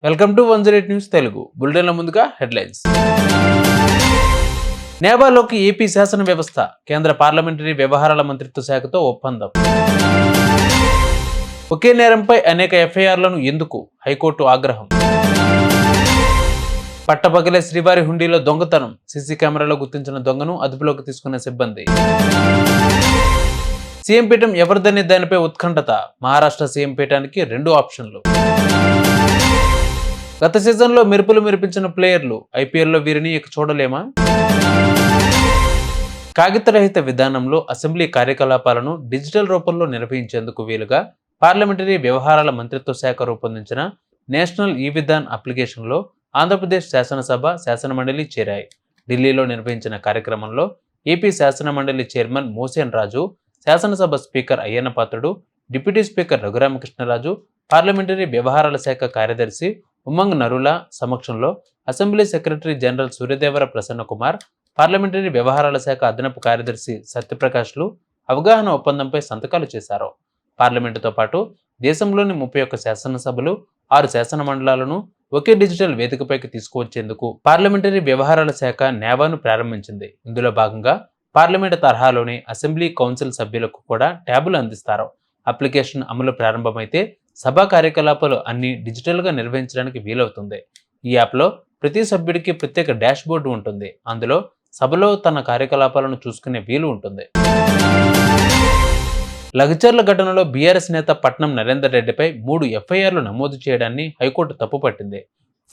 Welcome to 108 news Telugu బులెటిన్ల ముందుగా headlines. నేబాలోకి AP శాసన వ్యవస్థ, కేంద్ర పార్లమెంటరీ వ్యవహారాల మంత్రిత్వ శాఖతో ఒప్పందం. ఒకే నేరంపై అనేక ఎఫ్ఐఆర్లను ఎందుకు, హైకోర్టు ఆగ్రహం. పట్టపగలే శ్రీవారి హుండీలో దొంగతనం, సీసీ కెమెరాలో గుర్తించిన దొంగను అదుపులోకి తీసుకున్న సిబ్బంది. సీఎం పీఠం ఎవరిదనే దానిపై ఉత్కంఠత, మహారాష్ట్ర సీఎం పీఠానికి 2 ఆప్షన్లు. గత సీజన్లో మెరుపులు మెరిపించిన ప్లేయర్లు, ఐపీఎల్లో వీరిని ఇక చూడలేమా? కాగితరహిత విధానంలో అసెంబ్లీ కార్యకలాపాలను డిజిటల్ రూపంలో నిర్వహించేందుకు వీలుగా పార్లమెంటరీ వ్యవహారాల మంత్రిత్వ శాఖ రూపొందించిన నేషనల్ ఈ-విధాన్ అప్లికేషన్లో ఆంధ్రప్రదేశ్ శాసనసభ, శాసనమండలి చేరాయి. ఢిల్లీలో నిర్వహించిన కార్యక్రమంలో ఏపీ శాసనమండలి చైర్మన్ మోసేన్ రాజు, శాసనసభ speaker Ayyanna Patrudu, deputy speaker Raghuramakrishnaraju, parliamentary వ్యవహారాల శాఖ కార్యదర్శి ఉమంగ్ నరులా సమక్షంలో assembly secretary general Suryadevara Prasanna Kumar, parliamentary వ్యవహారాల శాఖ అదనపు కార్యదర్శి సత్యప్రకాష్లు అవగాహన ఒప్పందంపై సంతకాలు చేశారు. పార్లమెంటుతో పాటు దేశంలోని 31 శాసనసభలు, 6 శాసన మండలాలను ఒకే డిజిటల్ వేదికపైకి తీసుకువచ్చేందుకు పార్లమెంటరీ వ్యవహారాల శాఖ నేవాను ప్రారంభించింది. ఇందులో భాగంగా పార్లమెంటు తరహాలోని అసెంబ్లీ కౌన్సిల్ సభ్యులకు కూడా ట్యాబులు అందిస్తారు. అప్లికేషన్ అమలు ప్రారంభమైతే సభా కార్యకలాపాలు అన్ని డిజిటల్గా నిర్వహించడానికి వీలవుతుంది. ఈ యాప్లో ప్రతి సభ్యుడికి ప్రత్యేక డాష్ బోర్డు ఉంటుంది. అందులో సభలో తన కార్యకలాపాలను చూసుకునే వీలు ఉంటుంది. లగచర్ల ఘటనలో బీఆర్ఎస్ నేత పట్నం నరేందర్ రెడ్డిపై 3 ఎఫ్ఐఆర్లు నమోదు చేయడాన్ని హైకోర్టు తప్పుపట్టింది.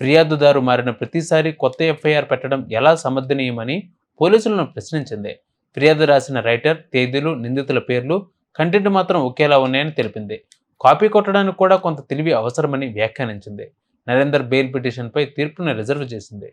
ఫిర్యాదుదారు మారిన ప్రతిసారి కొత్త ఎఫ్ఐఆర్ పెట్టడం ఎలా సమర్థనీయమని పోలీసులను ప్రశ్నించింది. ఫిర్యాదు రాసిన రైటర్, తేదీలు, నిందితుల పేర్లు, కంటెంట్ మాత్రం ఒకేలా ఉన్నాయని తెలిపింది. కాపీ కొట్టడానికి కూడా కొంత తెలివి అవసరమని వ్యాఖ్యానించింది. నరేందర్ బెయిల్ పిటిషన్పై తీర్పును రిజర్వ్ చేసింది.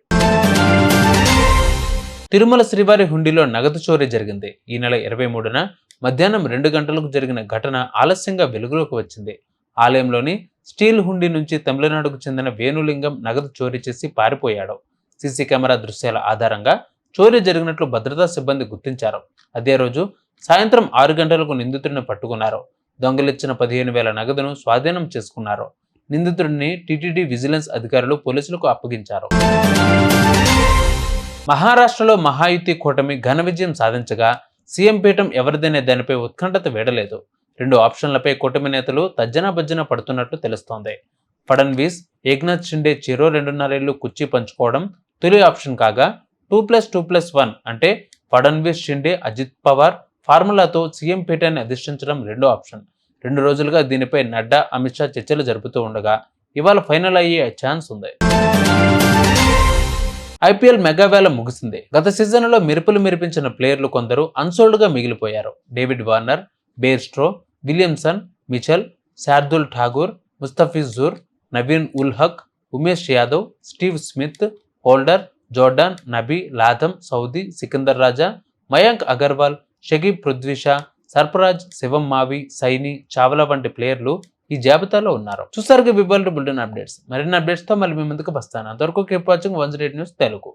తిరుమల శ్రీవారి హుండీలో నగదు చోరీ జరిగింది. ఈ నెల 23న మధ్యాహ్నం 2 గంటలకు జరిగిన ఘటన ఆలస్యంగా వెలుగులోకి వచ్చింది. ఆలయంలోని స్టీల్ హుండీ నుంచి తమిళనాడుకు చెందిన వేణులింగం నగదు చోరీ చేసి పారిపోయాడు. సీసీ కెమెరా దృశ్యాల ఆధారంగా చోరీ జరిగినట్లు భద్రతా సిబ్బంది గుర్తించారు. అదే రోజు సాయంత్రం 6 గంటలకు నిందితుడిని పట్టుకున్నారు. దొంగలిచ్చిన 15,000 నగదును స్వాధీనం చేసుకున్నారు. నిందితుడిని టీటీడీ విజిలెన్స్ అధికారులు పోలీసులకు అప్పగించారు. మహారాష్ట్రలో మహాయుతి కూటమి ఘన విజయం సాధించగా సీఎం పీఠం ఎవరిదనే దానిపై ఉత్కంఠత వీడలేదు. 2 ఆప్షన్లపై కూటమి నేతలు తర్జనా భర్జన పడుతున్నట్లు తెలుస్తోంది. ఫడన్వీస్, ఏక్నాథ్ షిండే చెరో 2.5 ఏళ్లు కుర్చీ పంచుకోవడం తొలి ఆప్షన్ కాగా, 2+2+1 అంటే ఫడన్వీస్, షిండే, అజిత్ పవార్ ఫార్ములాతో సీఎం పీఠాన్ని అధిష్ఠించడం 2వ ఆప్షన్. 2 రోజులుగా దీనిపై నడ్డా, అమిత్ షా చర్చలు జరుపుతూ ఉండగా ఇవాళ ఫైనల్ అయ్యే ఛాన్స్ ఉంది. ఐపీఎల్ మెగావేల ముగిసింది. గత సీజన్లో మెరుపులు మెరిపించిన ప్లేయర్లు కొందరు అన్సోల్డ్గా మిగిలిపోయారు. David Warner, బేర్స్ట్రో, Williamson, Mitchell, Shardul Tagore, Mustafizur, Naveen ఉల్ Haq, Umesh Yadav, Steve Smith, holder, Jordan, Nabi, Latham, Saudi, Sikandar రాజా, మయాంక్ అగర్వాల్, షకీబ్ పృథ్వీషా, సర్ఫరాజ్, శివం మావి, సైని, చావ్లా వంటి ప్లేయర్లు ఈ జాబితాలో ఉన్నారు. చూసారుగా వివరాలు బులెటిన్ అప్డేట్స్. మరిన్ని అప్డేట్స్తో మళ్ళీ మీ ముందుకు వస్తాను. అంతవరకు కీప్ వాచింగ్ 108 న్యూస్ తెలుగు.